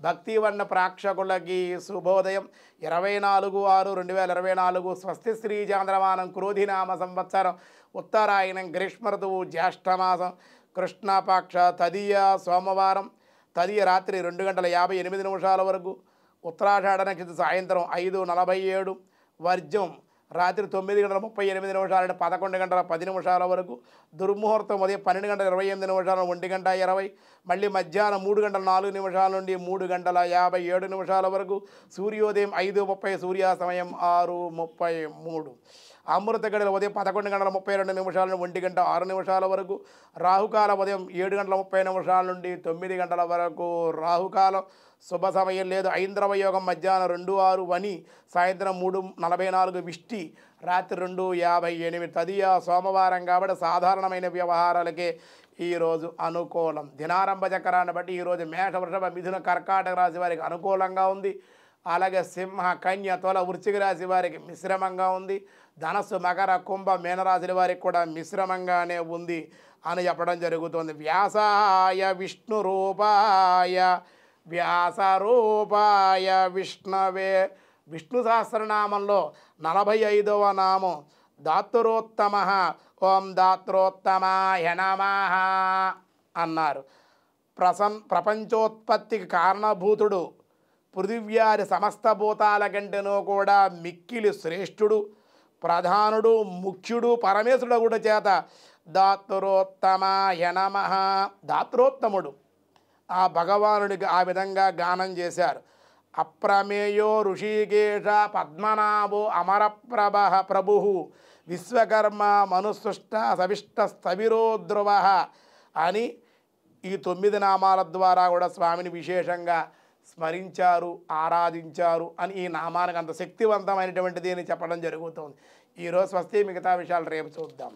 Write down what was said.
భక్తివర్ణ ప్రేక్షకులకి శుభోదయం. 24/6/2024 స్వస్తి శ్రీ చాంద్రమానం క్రోధినామ సంవత్సరం ఉత్తరాయణం గ్రీష్మ ఋతువు జ్యేష్ఠమాసం కృష్ణపక్ష తదియ సోమవారం తదియ రాత్రి 2:58 వరకు ఉత్తరాషాఢ నక్షత్రం సాయంత్రం 5:47 వర్జం రాత్రి 9:38 అంటే 11:10 వరకు దుర్ముహూర్తం ఉదయం 12:28 1:20 మళ్ళీ మధ్యాహ్నం 3:04 నుండి 3:57 వరకు సూర్యోదయం 5:30 సూర్యాస్తమయం 6:33 అమృత గడియలు ఉదయం 11:32 నుండి 1:06 వరకు రాహుకాలం ఉదయం 7:30 నుండి 9 గంటల వరకు రాహుకాలం శుభ సమయం లేదు. ఐంద్రవ యోగం మధ్యాహ్నం 2:06 వని సాయంత్రం 3:44 విష్టి రాత్రి 2:58 తదియ సోమవారం కాబట్టి సాధారణమైన వ్యవహారాలకే ఈరోజు అనుకూలం. దినారంభ చక్రాన్ని బట్టి ఈరోజు మేష వృషభ మిథున కర్కాటక రాశి వారికి అనుకూలంగా ఉంది. అలాగే సింహ కన్య తుల వృశ్చిక రాశి వారికి మిశ్రమంగా ఉంది. ధనస్సు మకర కుంభ మీనరాశుల వారికి కూడా మిశ్రమంగానే ఉంది అని చెప్పడం జరుగుతుంది. వ్యాసాయ విష్ణు రూపాయ వ్యాసరూపాయ విష్ణవే విష్ణు సహస్రనామంలో 45వ నామం దాత్రోత్తమ. ఓం దాత్రోత్తమాయ నమః అన్నారు. ప్రపంచోత్పత్తికి కారణభూతుడు పృథివ్యాది సమస్త భూతాల కంటేనూ కూడా మిక్కిలి శ్రేష్ఠుడు ప్రధానుడు ముఖ్యుడు పరమేశ్వరుడు కూడా చేత దాత్రోత్తమాయ నమః దాత్రోత్తముడు ఆ భగవానుడికి ఆ విధంగా గానం చేశారు. అప్రమేయో ఋషికేశ పద్మనాభో అమరప్రభ ప్రభు విశ్వకర్మ మనుసృష్ట సవిష్ట స్థవిరో ధ్రువ అని ఈ 9 నామాల ద్వారా కూడా స్వామిని విశేషంగా స్మరించారు ఆరాధించారు అని ఈ నామానికి అంత శక్తివంతమైనటువంటిది అని చెప్పడం జరుగుతుంది. ఈరోజు స్వస్తి, మిగతా విషయాలు రేపు చూద్దాం.